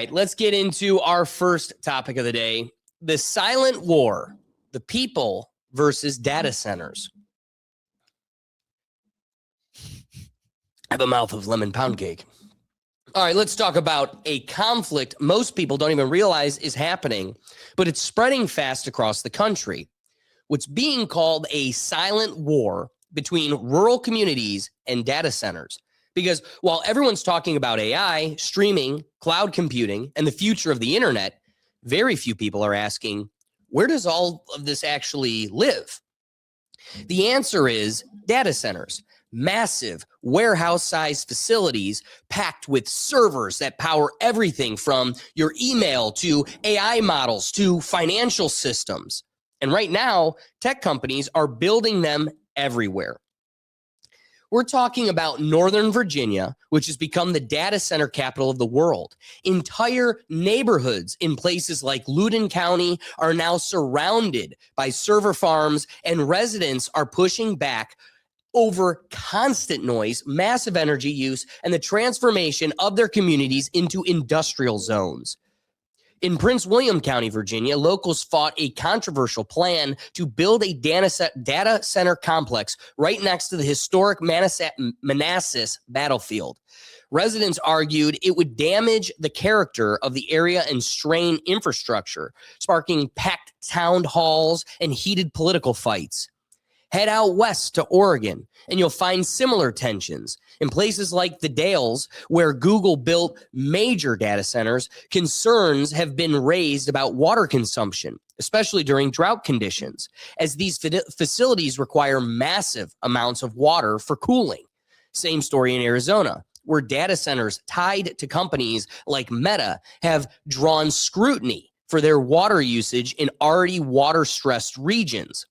right, let's get into our first topic of the day, the silent war, the people versus data centers. I have a mouth of lemon pound cake. All right, let's talk about a conflict most people don't even realize is happening, but it's spreading fast across the country. What's being called a silent war between rural communities and data centers. Because while everyone's talking about AI, streaming, cloud computing, and the future of the internet, very few people are asking, where does all of this actually live? The answer is data centers. Massive warehouse-sized facilities packed with servers that power everything from your email to AI models to financial systems. And right now, tech companies are building them everywhere. We're talking about Northern Virginia, which has become the data center capital of the world. Entire neighborhoods in places like Loudoun County are now surrounded by server farms, and residents are pushing back over constant noise, massive energy use, and the transformation of their communities into industrial zones. In Prince William County, Virginia, locals fought a controversial plan to build a data center complex right next to the historic Manassas battlefield. Residents argued it would damage the character of the area and strain infrastructure, sparking packed town halls and heated political fights. Head out west to Oregon, and you'll find similar tensions. In places like the Dalles, where Google built major data centers, concerns have been raised about water consumption, especially during drought conditions, as these facilities require massive amounts of water for cooling. Same story in Arizona, where data centers tied to companies like Meta have drawn scrutiny for their water usage in already water-stressed regions.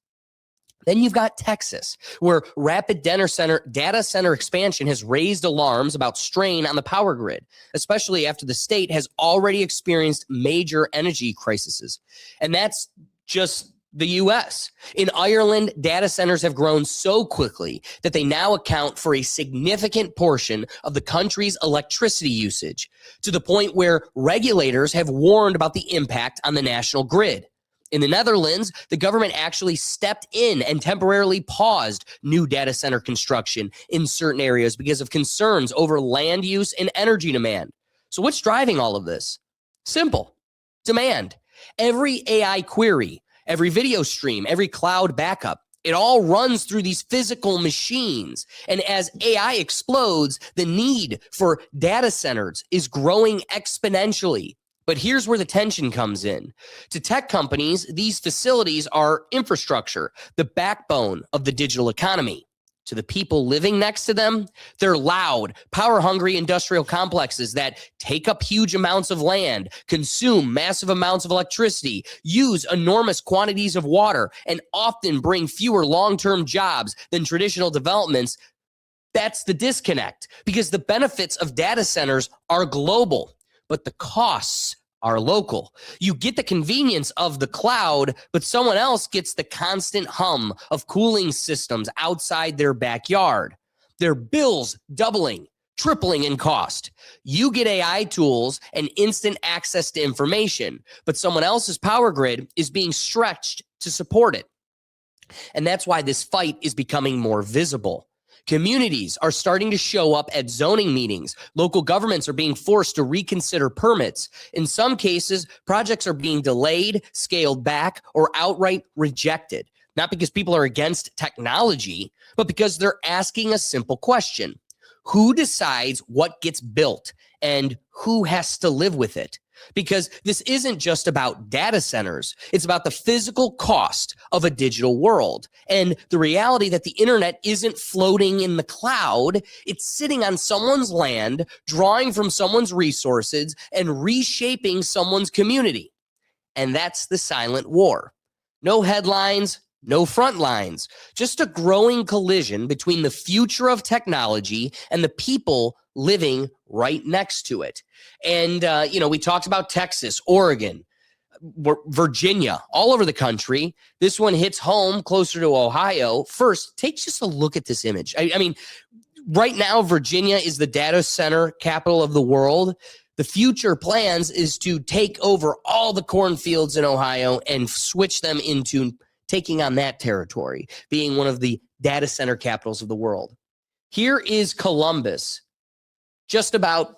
Then you've got Texas, where rapid data center expansion has raised alarms about strain on the power grid, especially after the state has already experienced major energy crises. And that's just the U.S. In Ireland, data centers have grown so quickly that they now account for a significant portion of the country's electricity usage, to the point where regulators have warned about the impact on the national grid. In the Netherlands, the government actually stepped in and temporarily paused new data center construction in certain areas because of concerns over land use and energy demand. So what's driving all of this? Simple. Demand. Every AI query, every video stream, every cloud backup, it all runs through these physical machines. And as AI explodes, the need for data centers is growing exponentially. But here's where the tension comes in. To tech companies, these facilities are infrastructure, the backbone of the digital economy. To the people living next to them, they're loud, power-hungry industrial complexes that take up huge amounts of land, consume massive amounts of electricity, use enormous quantities of water, and often bring fewer long-term jobs than traditional developments. That's the disconnect, because the benefits of data centers are global, but the costs are local. You get the convenience of the cloud, but someone else gets the constant hum of cooling systems outside their backyard. Their bills doubling, tripling in cost. You get AI tools and instant access to information, but someone else's power grid is being stretched to support it. And that's why this fight is becoming more visible. Communities are starting to show up at zoning meetings. Local governments are being forced to reconsider permits. In some cases, projects are being delayed, scaled back, or outright rejected. Not because people are against technology, but because they're asking a simple question. Who decides what gets built and who has to live with it? Because this isn't just about data centers. It's about the physical cost of a digital world and the reality that the internet isn't floating in the cloud. It's sitting on someone's land, drawing from someone's resources and reshaping someone's community. And that's the silent war. No headlines, no front lines, just a growing collision between the future of technology and the people living right next to it. And, we talked about Texas, Oregon, Virginia, all over the country. This one hits home closer to Ohio. First, take just a look at this image. I mean, right now, Virginia is the data center capital of the world. The future plans is to take over all the cornfields in Ohio and switch them into taking on that territory, being one of the data center capitals of the world. Here is Columbus just about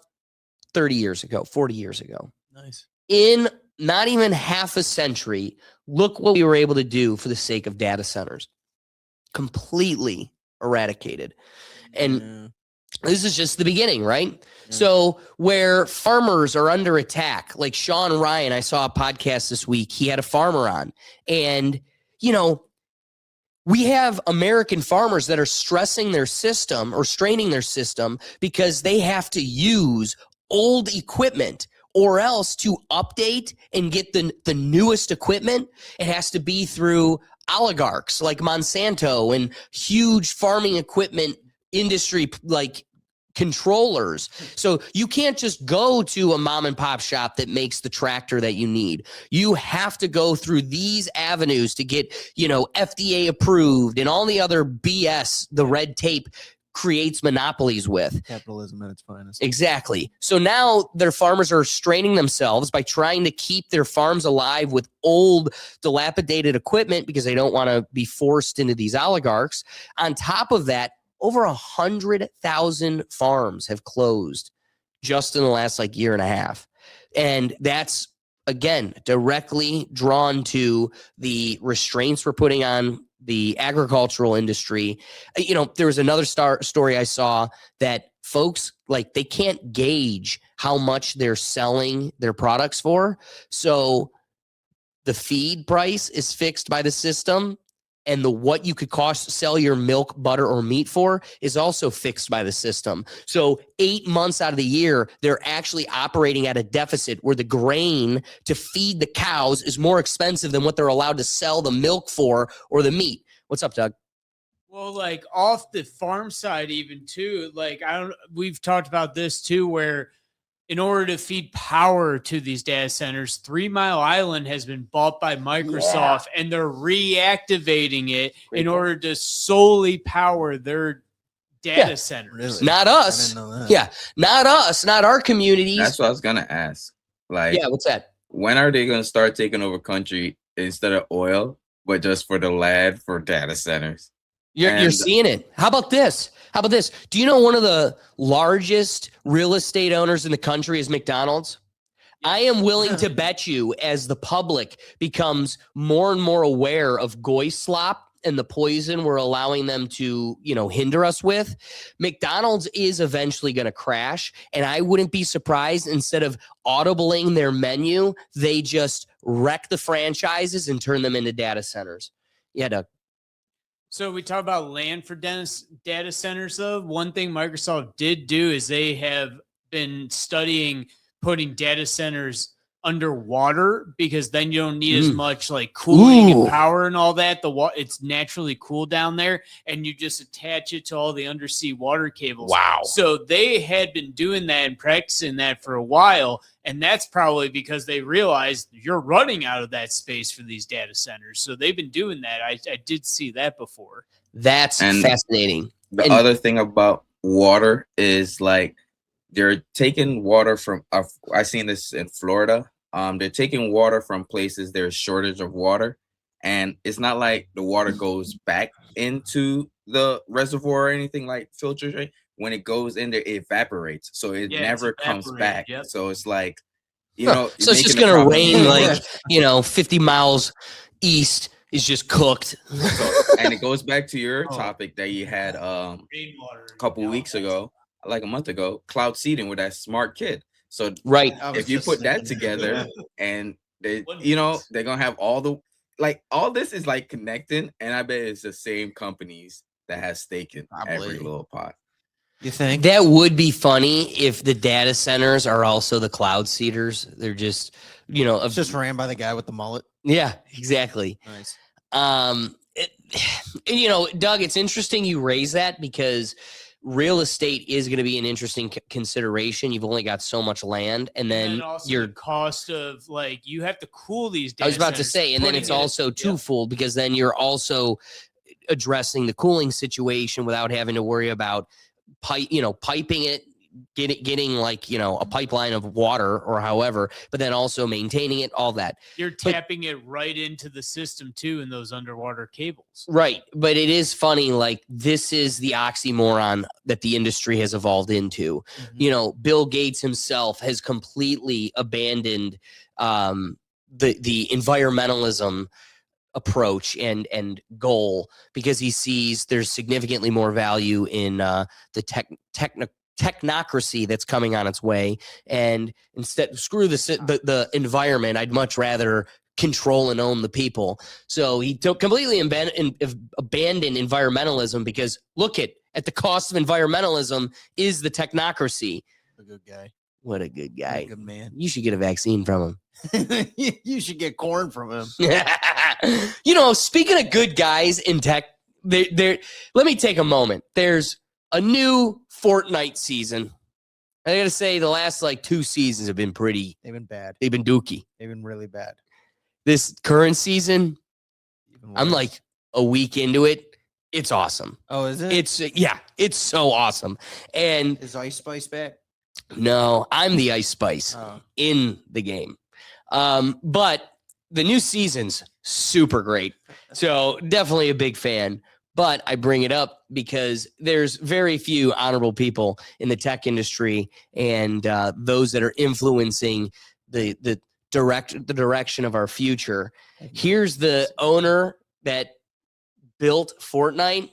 30 years ago, 40 years ago. Nice. In not even half a century, look what we were able to do for the sake of data centers. Completely eradicated. And this is just the beginning, right? Yeah. So where farmers are under attack, like Sean Ryan, I saw a podcast this week. He had a farmer on. And, you know, we have American farmers that are stressing their system or straining their system because they have to use old equipment, or else to update and get the newest equipment, it has to be through oligarchs like Monsanto and huge farming equipment industry like controllers. So you can't just go to a mom and pop shop that makes the tractor that you need. You have to go through these avenues to get, you know, FDA approved and all the other BS, the red tape creates monopolies with. Capitalism at its finest. Exactly. So now their farmers are straining themselves by trying to keep their farms alive with old, dilapidated equipment because they don't want to be forced into these oligarchs. On top of that, over 100,000 farms have closed just in the last like year and a half. And that's, again, directly drawn to the restraints we're putting on the agricultural industry. You know, there was another story I saw that folks, like, they can't gauge how much they're selling their products for. So the feed price is fixed by the system, and the what you could cost sell your milk, butter, or meat for is also fixed by the system. So 8 months out of the year, they're actually operating at a deficit where the grain to feed the cows is more expensive than what they're allowed to sell the milk for or the meat. What's up, Doug? Well, like off the farm side, even too, like we've talked about this too, where in order to feed power to these data centers, 3 Mile Island has been bought by Microsoft, and they're reactivating it in order to solely power their data centers. Really? Not us. I didn't know that. Yeah, not us, not our communities. That's what I was gonna ask. Like, yeah, what's that? When are they gonna start taking over country instead of oil, but just for the land for data centers? You're seeing it. How about this? Do you know one of the largest real estate owners in the country is McDonald's? I am willing to bet you, as the public becomes more and more aware of goy slop and the poison we're allowing them to, you know, hinder us with, McDonald's is eventually going to crash. And I wouldn't be surprised, instead of audibling their menu, they just wreck the franchises and turn them into data centers. Yeah, Doug. So we talk about land for data centers, though. One thing Microsoft did do is they have been studying putting data centers underwater, because then you don't need as much like cooling and power and all that. It's naturally cool down there, and you just attach it to all the undersea water cables. Wow. So they had been doing that and practicing that for a while, and that's probably because they realized you're running out of that space for these data centers. So they've been doing that. I did see that before. That's fascinating. The other thing about water is, like, they're taking water from I seen this in Florida. They're taking water from places there's shortage of water, and it's not like the water goes back into the reservoir or anything like filters, right? When it goes in there, it evaporates, so it never comes back. Yep. So it's like, you know, so it's just gonna rain like, you know, 50 miles east is just cooked. So, and it goes back to your topic that you had a couple weeks ago, like a month ago, cloud seeding with that smart kid. So right, if you put that together, and they, you know, they're gonna have all this is like connecting, and I bet it's the same companies that has stake in every little pot. You think that would be funny if the data centers are also the cloud seeders? They're just, you know, it's just ran by the guy with the mullet. Yeah, exactly. Nice. You know, Doug, it's interesting you raise that, because real estate is going to be an interesting consideration. You've only got so much land, and then your cost of, like, you have to cool these data I was about to say, and then it's also twofold, because then you're also addressing the cooling situation without having to worry about piping it, getting like, a pipeline of water or however, but then also maintaining it, all that. You're tapping it right into the system too in those underwater cables. Right. But it is funny. Like, this is the oxymoron that the industry has evolved into. Mhm. Bill Gates himself has completely abandoned the environmentalism approach and goal, because he sees there's significantly more value in the technocracy that's coming on its way. And instead, screw the environment, I'd much rather control and own the people. So he completely abandoned environmentalism, because look at the cost of environmentalism is the technocracy. A good guy. What a good What guy. a good man. You should get a vaccine from him. You should get corn from him. Speaking of good guys in tech, let me take a moment. There's a new Fortnite season. I gotta say, the last 2 seasons have been They've been bad. they've been dookie. They've been really bad. This current season, Even I'm worse. like a week into it. It's awesome. Oh, is it? It's so awesome. And Is Ice Spice back? no, I'm the Ice Spice Oh. in the game. But the new season's super great. So definitely a big fan. But I bring it up because there's very few honorable people in the tech industry, and those that are influencing the direction of our future. Here's the owner that built Fortnite.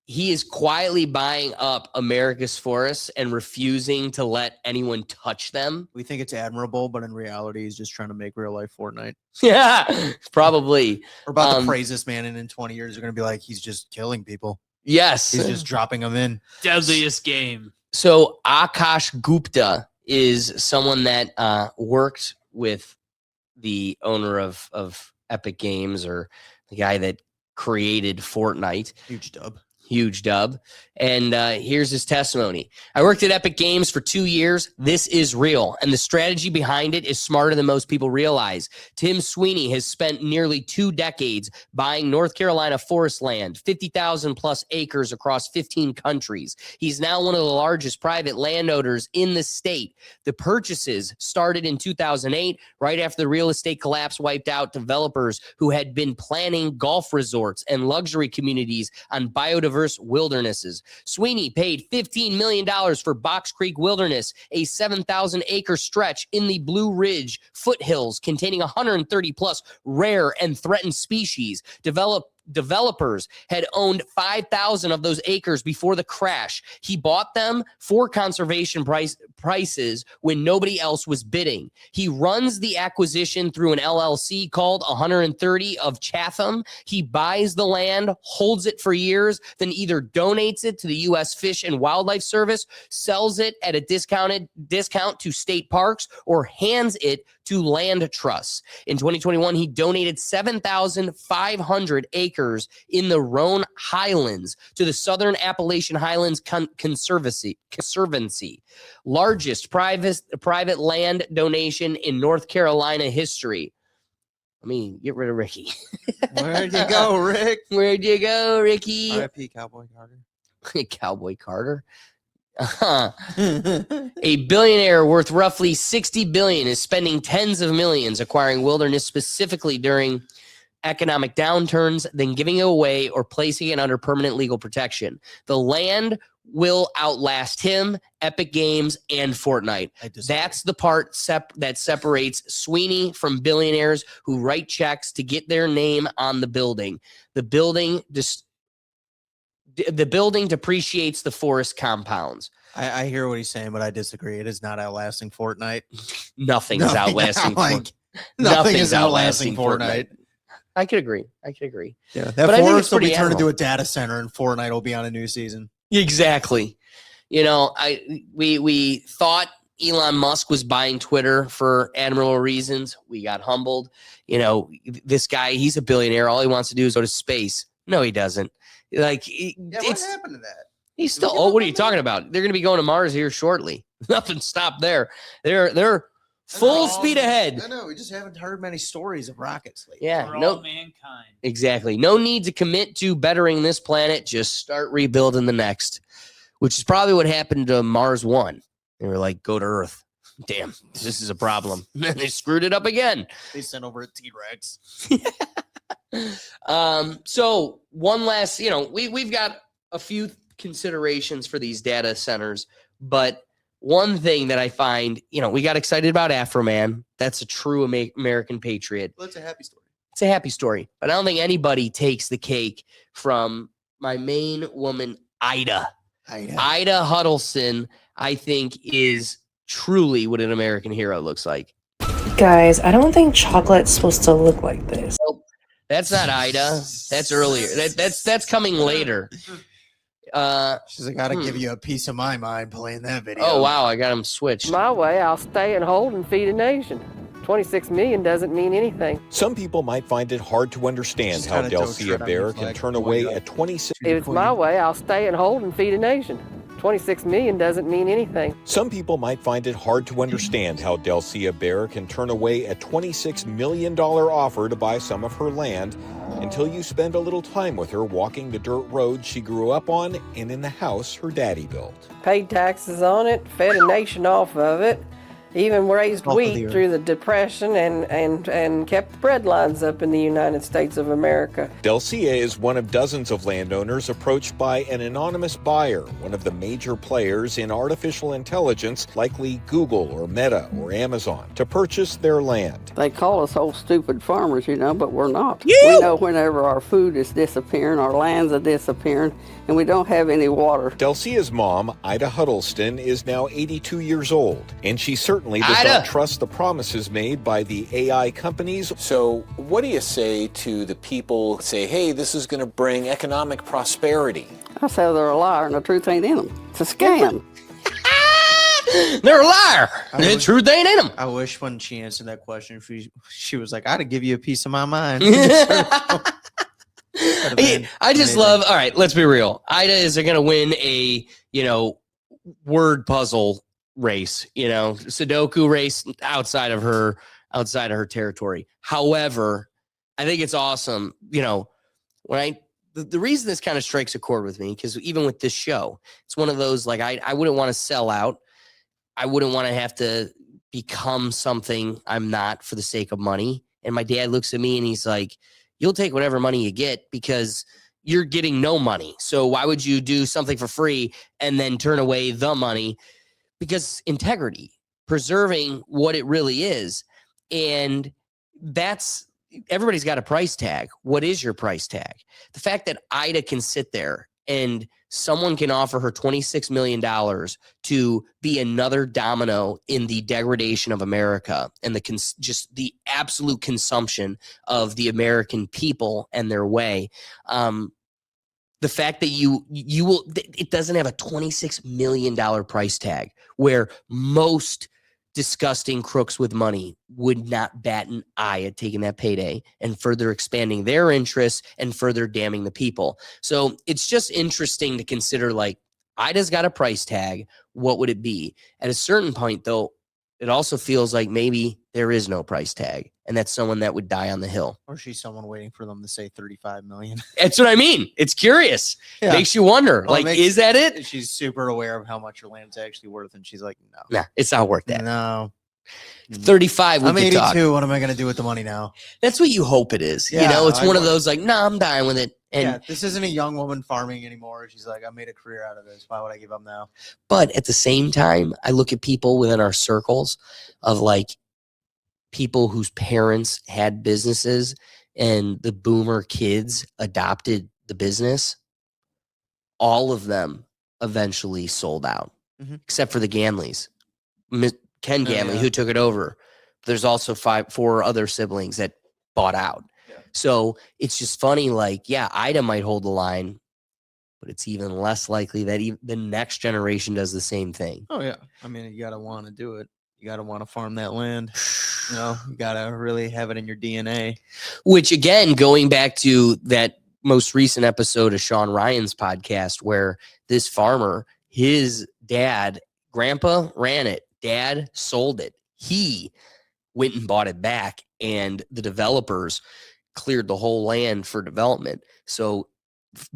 He is quietly buying up America's forests and refusing to let anyone touch them. We think it's admirable, but in reality, he's just trying to make real life Fortnite. Yeah, probably. We're about Um, to praise this man, and in 20 years, they're going to be like, he's just killing people. Yes. He's just dropping them in. Deadliest game. So Akash Gupta is someone that worked with the owner of Epic Games, or the guy that created Fortnite. Huge dub. And here's his testimony. I worked at Epic Games for 2 years. This is real. And the strategy behind it is smarter than most people realize. Tim Sweeney has spent nearly 2 decades buying North Carolina forest land, 50,000 plus acres across 15 countries. He's now one of the largest private landowners in the state. The purchases started in 2008, right after the real estate collapse wiped out developers who had been planning golf resorts and luxury communities on biodiversity wildernesses. Sweeney paid $15 million for Box Creek Wilderness, a 7,000-acre stretch in the Blue Ridge foothills containing 130 plus rare and threatened species. Developers had owned 5,000 of those acres before the crash. He bought them for conservation prices when nobody else was bidding. He runs the acquisition through an LLC called 130 of Chatham. He buys the land, holds it for years, then either donates it to the U.S. Fish and Wildlife Service, sells it at a discount to state parks, or hands it to land trusts. In 2021, he donated 7,500 acres in the Roan Highlands to the Southern Appalachian Highlands Conservancy, largest private land donation in North Carolina history. I mean, get rid of Ricky. Where'd you go, Rick? Where'd you go, Ricky? R.I.P. Cowboy Carter. Cowboy Carter. A billionaire worth roughly $60 billion is spending tens of millions acquiring wilderness specifically during economic downturns, then giving it away or placing it under permanent legal protection. The land will outlast him, Epic Games, and Fortnite. That's the part that separates Sweeney from billionaires who write checks to get their name on the building. The building depreciates the forest compounds. I hear what he's saying, but I disagree. It is not outlasting Fortnite. Nothing is outlasting Fortnite. Nothing is outlasting Fortnite. I could agree. Yeah, But I that think forest it's will be pretty turned into admirable. a data center, and Fortnite will be on a new season. Exactly. We thought Elon Musk was buying Twitter for admirable reasons. We got humbled. This guy, he's a billionaire. All he wants to do is go to space. No, he doesn't. What happened to that? He's still. Oh, what are you talking about? They're going to be going to Mars here shortly. Nothing stopped there. They're full speed ahead. I know. We just haven't heard many stories of rockets lately. Yeah, For all no, mankind. exactly. No need to commit to bettering this planet. Just start rebuilding the next. which is probably what happened to Mars One. They were like, go to Earth. Damn, this is a problem. And they screwed it up again. They sent over a T-Rex. So one last, we've got a few considerations for these data centers, but one thing that I find, we got excited about Afroman. That's a true American patriot. Well, it's a happy story. It's a happy story, but I don't think anybody takes the cake from my main woman, Ida. Ida Huddleston, I think, is truly what an American hero looks like. Guys, I don't think chocolate's supposed to look like this. Nope. That's not Ida. That's earlier. That's coming later. She's like, I gotta give you a piece of my mind playing that video. Oh wow, I got him switched. My way, I'll stay and hold and feed a nation. 26 million doesn't mean anything. Some people might find it hard to understand Just how kinda don't Delcia tread on your Bear can flag. turn Why away not? a 26. If it's my way, I'll stay and hold and feed a nation. 26 million doesn't mean anything. Some people might find it hard to understand how Delcia Bear can turn away a $26 million offer to buy some of her land until you spend a little time with her walking the dirt road she grew up on and in the house her daddy built. Paid taxes on it, fed a nation off of it, even raised Off of the wheat earth. through the Depression and kept bread lines up in the United States of America. Delcia is one of dozens of landowners approached by an anonymous buyer, one of the major players in artificial intelligence, likely Google or Meta or Amazon, to purchase their land. They call us old stupid farmers, but we're not. We know whenever our food is disappearing, our lands are disappearing, and we don't have any water. Delcia's mom, Ida Huddleston, is now 82 years old, and she certainly does Ida! not trust the promises made by the AI companies. So, what do you say to the people who say, hey, this is going to bring economic prosperity? I say they're a liar and the truth ain't in them. It's a scam. They're a liar. I The would- truth ain't in them. I wish when she answered that question, she was like, I'd give you a piece of my mind. been I just amazing. love. All right, let's be real. Ida is going to win a word puzzle race. Sudoku race outside of her territory. However, I think it's awesome. When the reason this kind of strikes a chord with me, because even with this show, it's one of those like I wouldn't want to sell out. I wouldn't want to have to become something I'm not for the sake of money. And my dad looks at me and he's like, you'll take whatever money you get because you're getting no money. So why would you do something for free and then turn away the money? Because integrity, preserving what it really is. And that's, everybody's got a price tag. What is your price tag? The fact that Ida can sit there and someone can offer her $26 million to be another domino in the degradation of America and just the absolute consumption of the American people and their way. The fact that you will, it doesn't have a $26 million price tag where most disgusting crooks with money would not bat an eye at taking that payday and further expanding their interests and further damning the people. So it's just interesting to consider, like, Ida's got a price tag. What would it be? At a certain point, though, it also feels like maybe there is no price tag, and that's someone that would die on the hill. Or she's someone waiting for them to say 35 million. That's what I mean. It's curious. Yeah. Makes you wonder, Well, it like, makes- is that it? She's super aware of how much her land's actually worth, and she's like, no. Nah, it's not worth that. No. 35 we I'm could 82. talk. What am I going to do with the money now? That's what you hope it is. Yeah, It's I one of would. those like, nah, I'm dying with it. And Yeah, this isn't a young woman farming anymore. She's like, I made a career out of this. Why would I give up now? but at the same time, I look at people within our circles of like people whose parents had businesses and the boomer kids adopted the business. All of them eventually sold out, Mhm. except for the Ganleys. Ken Oh, Ganley, yeah. who took it over. There's also 4 other siblings that bought out. Yeah. So it's just funny, like, yeah, Ida might hold the line, but it's even less likely that the next generation does the same thing. Oh, yeah. I mean, you got to want to do it. You got to want to farm that land. You got to really have it in your DNA. Which, again, going back to that most recent episode of Sean Ryan's podcast, where this farmer, his dad, grandpa ran it, dad sold it. He went and bought it back, and the developers cleared the whole land for development. So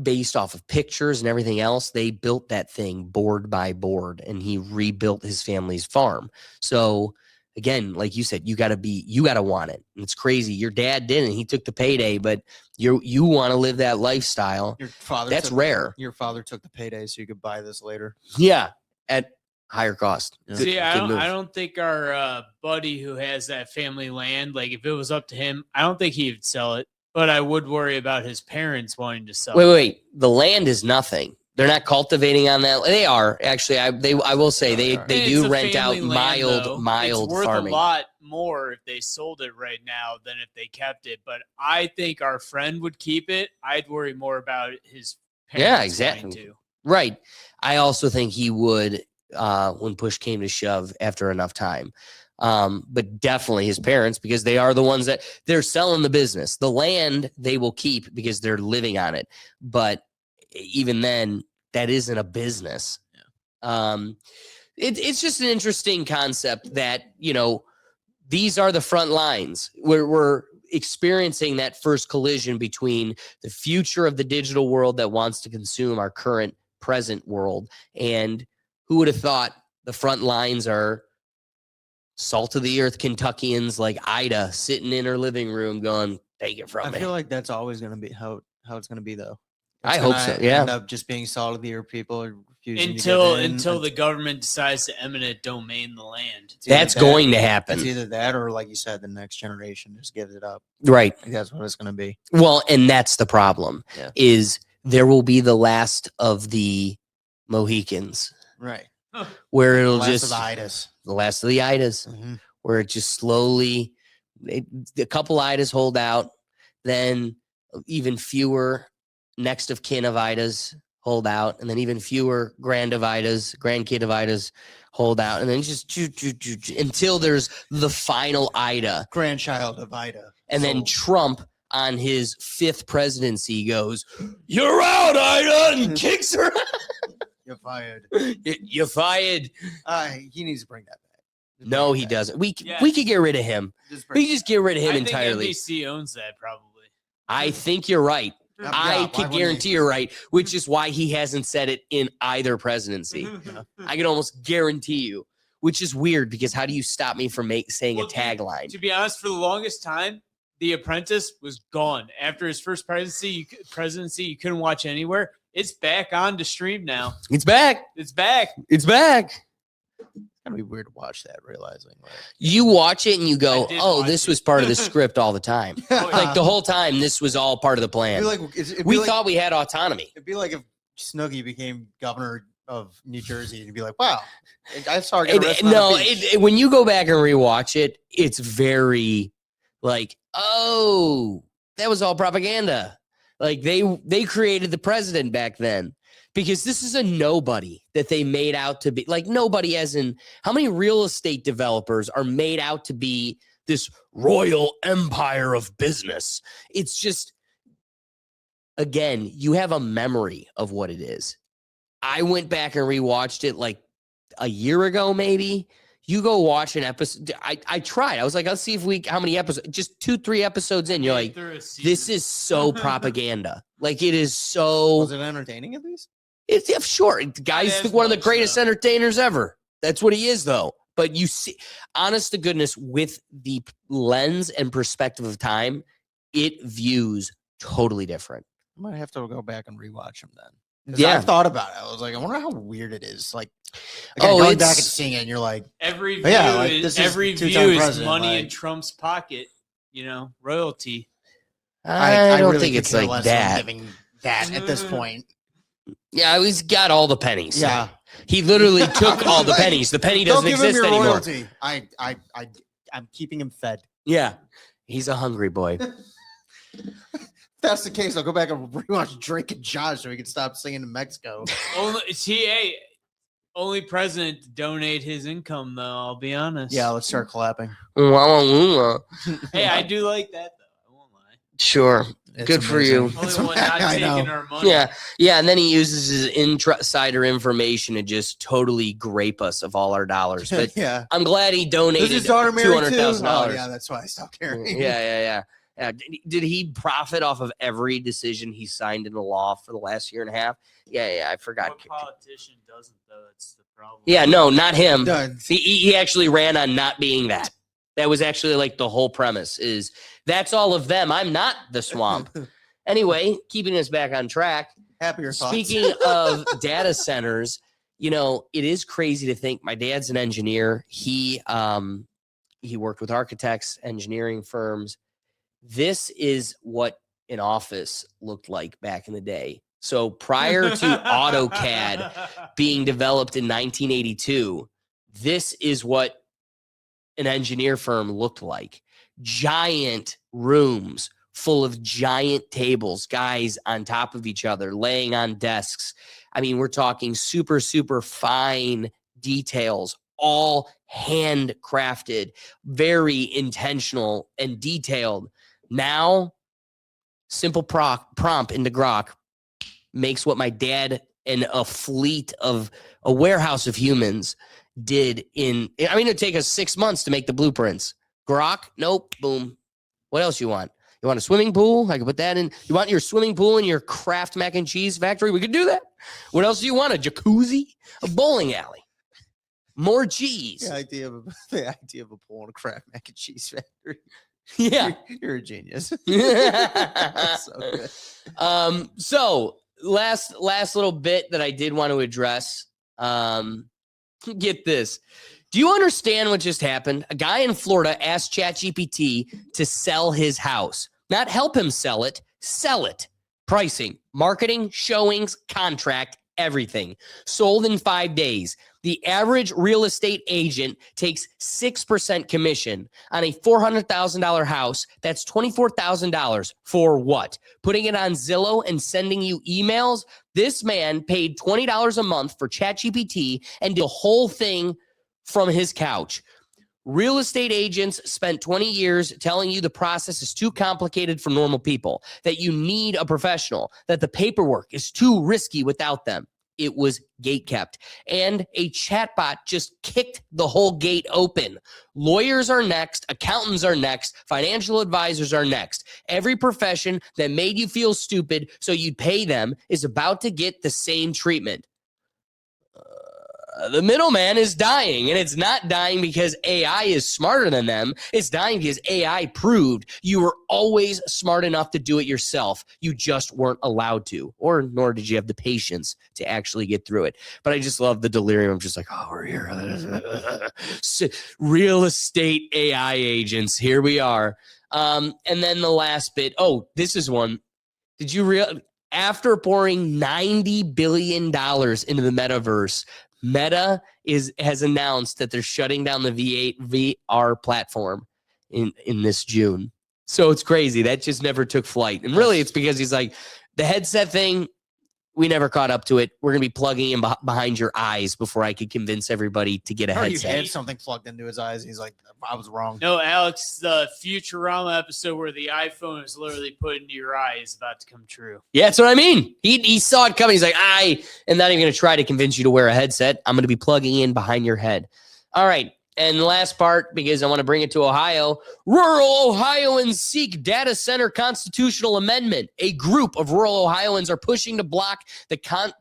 based off of pictures and everything else, they built that thing board by board, and he rebuilt his family's farm. So again, like you said, you got to want it. And it's crazy. Your dad didn't. He took the payday, but you want to live that lifestyle. Your father. That's rare. Your father took the payday so you could buy this later. Yeah, at higher cost. Yeah. Good- See, I good don't, move. I don't think our buddy who has that family land, like if it was up to him, I don't think he would sell it. But I would worry about his parents wanting to sell. Wait. The land is nothing. They're not cultivating on that. They are actually. I will say they And do it's a rent out family land, though. mild it's worth farming. a lot more if they sold it right now than if they kept it. But I think our friend would keep it. I'd worry more about his parents. Yeah, wanting exactly. to. Right. I also think he would when push came to shove after enough time. But definitely his parents, because they are the ones that they're selling the business. The land they will keep because they're living on it. But even then, that isn't a business. It's just an interesting concept that, these are the front lines. We're experiencing that first collision between the future of the digital world that wants to consume our current present world. And who would have thought the front lines are salt of the earth Kentuckians like Ida sitting in her living room going, take it from I me. feel like that's always going to be how it's going to be, though. I It's hope gonna so, yeah. End up just being salt of the earth people are refusing Until to give in. until the government decides to eminent domain the land. It's either That's that- going to It's happen. either that or, like you said, the next generation just gives it up. Right. I think that's what it's going to be. Well, and that's the problem Yeah. is there will be the last of the Mohicans Right. where it'll Last just of the itis. the last of the Idas, Mhm. where it just slowly, a couple Idas hold out, then even fewer next of kin of Idas hold out, and then even fewer grandkid of Idas hold out, and then just until there's the final Ida. Grandchild of Ida. And then So- Trump on his 5th presidency goes, "You're out, Ida," and kicks her. You're fired. You're fired. He needs to bring that back. Just No, bring it he back. doesn't. We Yeah. we could get rid of him. Just bring We could just get rid of him I think entirely. NBC owns that probably. I think you're right. Yeah, I why could wouldn't guarantee he? you're right, which is why he hasn't said it in either presidency. I can almost guarantee you, which is weird because how do you stop me from saying Well, a tagline? To be honest, for the longest time, The Apprentice was gone. After his first presidency, you couldn't watch anywhere. It's back on to stream now. It's back. It's back. It's back. It's gonna be weird to watch that, realizing like You watch it and you go, I did "Oh, watch this it. was part of the script all the time." Like the whole time, this was all part of the it'd plan. be like it'd be We like, thought we had autonomy. it'd be like if Snooki became governor of New Jersey, and you'd be like, "Wow, I saw her get arrested." on No, the beach." when you go back and rewatch it, it's very like, oh, that was all propaganda. Like they created the president back then because this is a nobody that they made out to be. Like nobody, as in how many real estate developers are made out to be this royal empire of business? It's just, again, you have a memory of what it is. I went back and rewatched it like a year ago, maybe. You go watch an episode. I tried. I was like, let's see how many episodes, just 2-3 episodes in. You're like, Through a this season. is so propaganda. Like it is so, Was it entertaining at least? it's yeah, sure. The guy's as one of the much, greatest though. entertainers ever. That's what he is though. But you see, honest to goodness, with the lens and perspective of time, it views totally different. I might have to go back and rewatch them then. 'Cause Yeah. I've thought about it. I was like, I wonder how weird it is. Like, Oh, going back and it's- seeing it, and you're like, Every view, But yeah, like, this is every two-time view is president, money in like- Trump's pocket. Royalty. I don't really think could it's care like less that. on giving that at this point. Yeah, he's got all the pennies. Yeah. He literally took all the Like, pennies. The penny Don't doesn't give him exist your anymore. royalty. I'm keeping him fed. Yeah. He's a hungry boy. If that's the case, I'll go back and rewatch Drake and Josh so he can stop singing in Mexico. Only president to donate his income, though. I'll be honest. Yeah, let's start clapping. Hey, I do like that, though. I won't lie. Sure. It's Good for you. amazing. Only It's one not I taking know. our money. Yeah. Yeah. And then he uses his insider information to just totally grape us of all our dollars. But yeah. I'm glad he Is donated his daughter married too? $200,000. Oh, yeah, that's why I stopped caring. Yeah. Did he profit off of every decision he signed into law for the last year and a half? Yeah, I forgot. What politician doesn't, though? It's the problem. Yeah, no, not him. Done. He actually ran on not being that. That was actually like the whole premise is that's all of them. I'm not the swamp. Anyway, keeping us back on track. Happier thoughts. Speaking of data centers, you know, it is crazy to think my dad's an engineer. He worked with architects, engineering firms. This is what an office looked like back in the day. So prior to AutoCAD being developed in 1982, this is what an engineer firm looked like. Giant rooms full of giant tables, guys on top of each other, laying on desks. I mean, we're talking super, super fine details, all handcrafted, very intentional and detailed. Now, simple prompt into Grok makes what my dad and a fleet of a warehouse of humans did in, I mean, it'd take us 6 months to make the blueprints. Grok, nope, boom. What else you want? You want a swimming pool? I can put that in. You want your swimming pool in your Kraft mac and cheese factory? We could do that. What else do you want? A jacuzzi? A bowling alley? More cheese? The idea of a pool in a Kraft mac and cheese factory. Yeah. You're a genius. So good. So last little bit that I did want to address. Get this. Do you understand what just happened? A guy in Florida asked ChatGPT to sell his house. Not help him sell it, sell it. Pricing, marketing, showings, contract, everything. Sold in 5 days. The average real estate agent takes 6% commission on a $400,000 house. That's $24,000 for what? Putting it on Zillow and sending you emails? This man paid $20 a month for ChatGPT and did the whole thing from his couch. Real estate agents spent 20 years telling you the process is too complicated for normal people, that you need a professional, that the paperwork is too risky without them. It was gate kept. And a chatbot just kicked the whole gate open. Lawyers are next. Accountants are next. Financial advisors are next. Every profession that made you feel stupid so you'd pay them is about to get the same treatment. The middleman is dying, and it's not dying because AI is smarter than them. It's dying because AI proved you were always smart enough to do it yourself. You just weren't allowed to, or nor did you have the patience to actually get through it. But I just love the delirium of just like, oh, we're here. Real estate AI agents, here we are. And then the last bit. Oh, this is one. Did you realize after pouring $90 billion into the metaverse, Meta has announced that they're shutting down the V8 VR platform in this June. So it's crazy. That just never took flight. And really, it's because he's like, the headset thing, we never caught up to it. We're going to be plugging in behind your eyes before I could convince everybody to get a He headset. had something plugged into his eyes. He's like, I was wrong. No, Alex, the Futurama episode where the iPhone is literally put into your eye is about to come true. Yeah, that's what I mean. He saw it coming. He's like, I am not even going to try to convince you to wear a headset. I'm going to be plugging in behind your head. All right. And the last part, because I want to bring it to Ohio, rural Ohioans seek data center constitutional amendment. A group of rural Ohioans are pushing to block the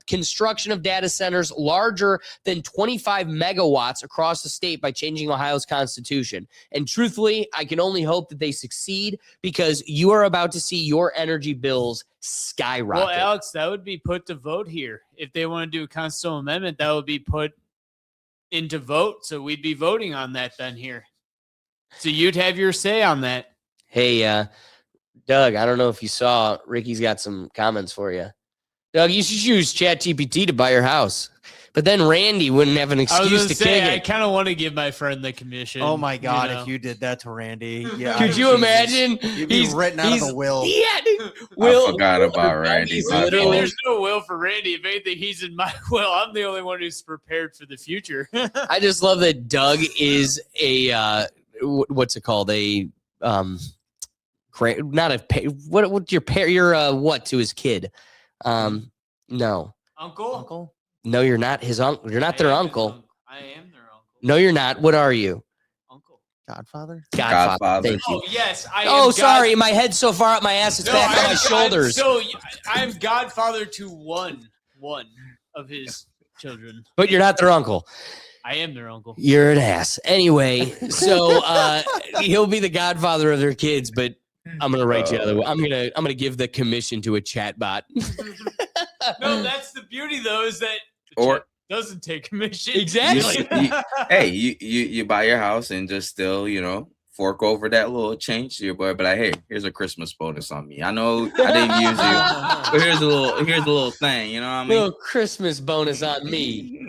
construction of data centers larger than 25 megawatts across the state by changing Ohio's constitution. And truthfully, I can only hope that they succeed because you are about to see your energy bills skyrocket. Well, Alex, that would be put to vote here. If they want to do a constitutional amendment, that would be put into vote. So we'd be voting on that then here. So you'd have your say on that. Hey, Doug, I don't know if you saw, Ricky's got some comments for you. Doug, you should use ChatGPT to buy your house. But then Randy wouldn't have an excuse to kick I it. kind of want to give my friend the commission. Oh my God! you know? If you did that to Randy, yeah, Could you imagine? You'd be written out of the will. Yeah, dude. I forgot about Randy. He's My literally- fault. There's no will for Randy. If anything, he's in my will. I'm the only one who's prepared for the future. I just love that Doug is a what's it called? A not a what your pair? You're what to his kid? No, Uncle? no, you're not his uncle. You're not their uncle. I am their uncle. No, you're not. What are you? Uncle. Godfather? Godfather. Thank you. Oh yes, I. Oh, am sorry, my head's so far up my ass, it's back on my shoulders. So I'm godfather to one of his children. But you're not their uncle. I am their uncle. You're an ass. Anyway, so he'll be the godfather of their kids, but I'm gonna write you other way. I'm gonna give the commission to a chat bot. No, that's the beauty though, is that the Or- chat doesn't take commission. Exactly. Hey, you buy your house and just still, fork over that little change to your boy, but like, hey, here's a Christmas bonus on me. I know I didn't use you, but here's a little thing, you know what I mean? Little Christmas bonus on me.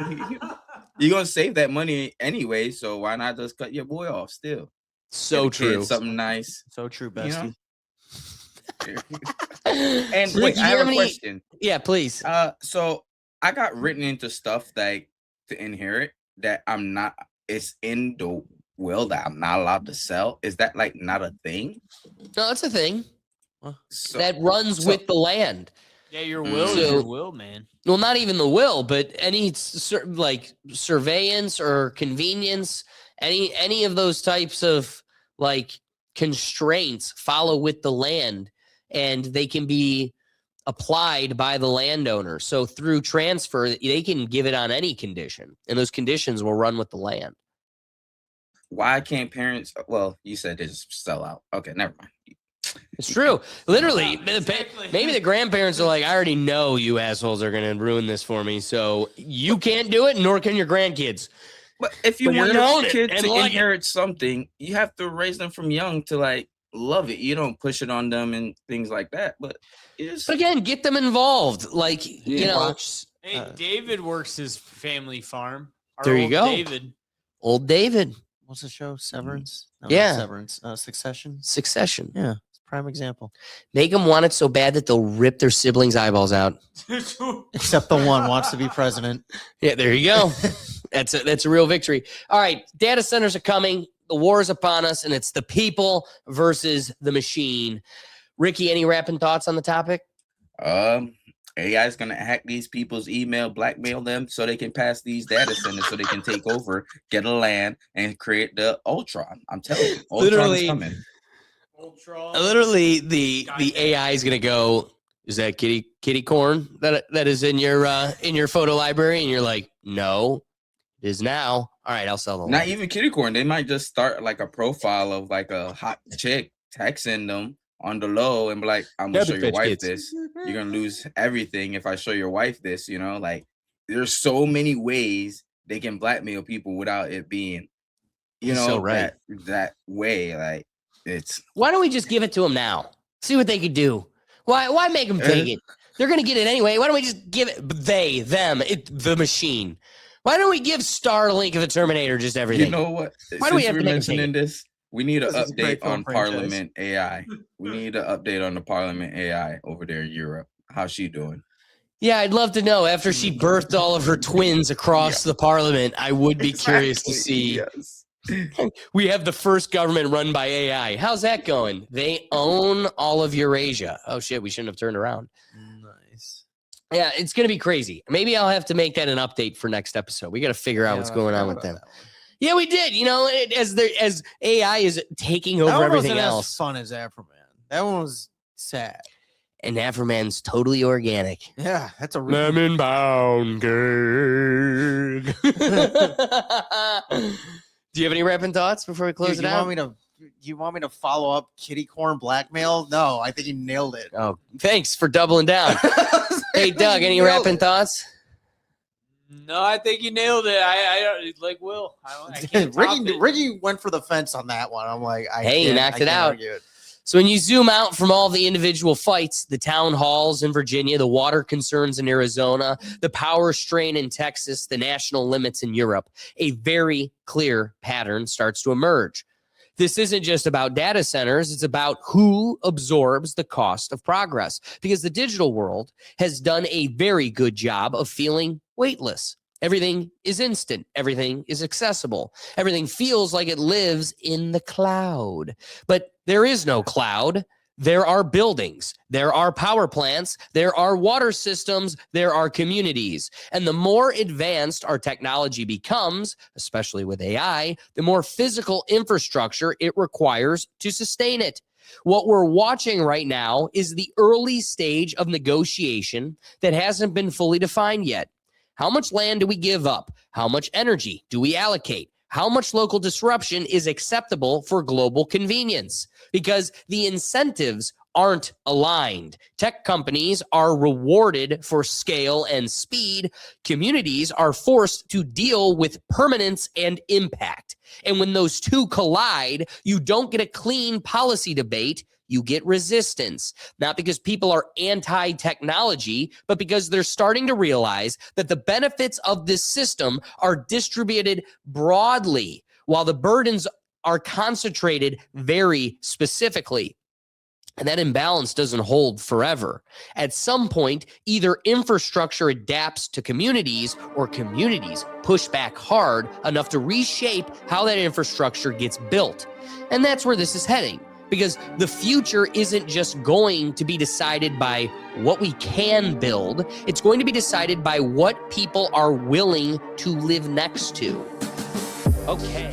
You're gonna save that money anyway, so why not just cut your boy off still? So Get the kid true. something nice. So true, You know? bestie. And Rick, wait, you I have have a any- question. Yeah, please. So I got written into stuff that to inherit that I'm not. It's in the will that I'm not allowed to sell. Is that like not a thing? No, that's a thing So, that runs so- with the land. Yeah, your will So- is your will, man. Well, not even the will, but any like surveillance or convenience, any of those types of like constraints follow with the land, and they can be applied by the landowner. So through transfer, they can give it on any condition, and those conditions will run with the land. why can't parents? Well, you said they just sell out. Okay, never mind. It's true. Literally, Exactly. maybe the grandparents are like, I already know you assholes are going to ruin this for me, so you can't do it, nor can your grandkids. But if you But you're want gonna your own it kid and to like it. inherit something, you have to raise them from young to like love it. You don't push it on them and things like that. But it's But again, get them involved. Like, you know, Watch. Hey, David works his family farm. Our There you old go. David. old David, What's the show? Severance? No, not Yeah. Severance. Succession. Succession. Yeah. It's a prime example. Make them want it so bad that they'll rip their siblings' eyeballs out. Except the one wants to be president. Yeah, there you go. That's a real victory. All right, data centers are coming. The war is upon us, and it's the people versus the machine. Ricky, any rapping thoughts on the topic? AI is gonna hack these people's email, blackmail them so they can pass these data centers so they can take over, get a land, and create the Ultron. I'm telling you, Ultron Literally- is coming. Literally, the AI is gonna go. Is that kitty corn that is in your photo library? And you're like, no, it is now. All right, I'll sell the Not land. even kitty corn. They might just start like a profile of like a hot chick, texting them on the low and be like, I'm gonna Cabbage show your Patch wife Kids. this. You're gonna lose everything if I show your wife this, like there's so many ways they can blackmail people without it being, He's so right. that way. Like it's Why don't we just give it to them now? See what they could do. Why make them take it? They're gonna get it anyway. Why don't we just give it the machine? Why don't we give Starlink and the Terminator just everything? you know what? Why do we Since have we're to make 'em take mentioning this, we need an This is a great update film on franchise. Parliament AI. We need an update on the Parliament AI over there in Europe. How's she doing? Yeah, I'd love to know. After she birthed all of her twins across the parliament, I would be curious to see. Yes. We have the first government run by AI. How's that going? They own all of Eurasia. Oh shit, we shouldn't have turned around. Nice. Yeah, it's gonna be crazy. Maybe I'll have to make that an update for next episode. We got to figure out what's going on with them. Yeah, we did. As AI is taking over everything else, As fun as Afroman. That one was sad. and Afroman's totally organic. Yeah, that's a real. Lemon bound cake. Do you have any rapping thoughts before we close Dude, it out? you want me to follow up kitty corn blackmail? No, I think you nailed it. Oh, thanks for doubling down. Hey, Doug, any rapping thoughts? No, I think you nailed it. I don't like Will. I can't top it. Ricky went for the fence on that one. I'm like, Hey, he knocked I it can't out. argue it. So when you zoom out from all the individual fights, the town halls in Virginia, the water concerns in Arizona, the power strain in Texas, the national limits in Europe, a very clear pattern starts to emerge. This isn't just about data centers. It's about who absorbs the cost of progress, because the digital world has done a very good job of feeling weightless. Everything is instant. Everything is accessible. Everything feels like it lives in the cloud. But there is no cloud. there are buildings, there are power plants, there are water systems, there are communities. And the more advanced our technology becomes, especially with AI, the more physical infrastructure it requires to sustain it. What we're watching right now is the early stage of negotiation that hasn't been fully defined yet. How much land do we give up? How much energy do we allocate? How much local disruption is acceptable for global convenience? Because the incentives aren't aligned. Tech companies are rewarded for scale and speed. Communities are forced to deal with permanence and impact. And when those two collide, you don't get a clean policy debate. You get resistance, not because people are anti-technology, but because they're starting to realize that the benefits of this system are distributed broadly, while the burdens are concentrated very specifically. And that imbalance doesn't hold forever. At some point, either infrastructure adapts to communities or communities push back hard enough to reshape how that infrastructure gets built. And that's where this is heading. Because the future isn't just going to be decided by what we can build. It's going to be decided by what people are willing to live next to. Okay.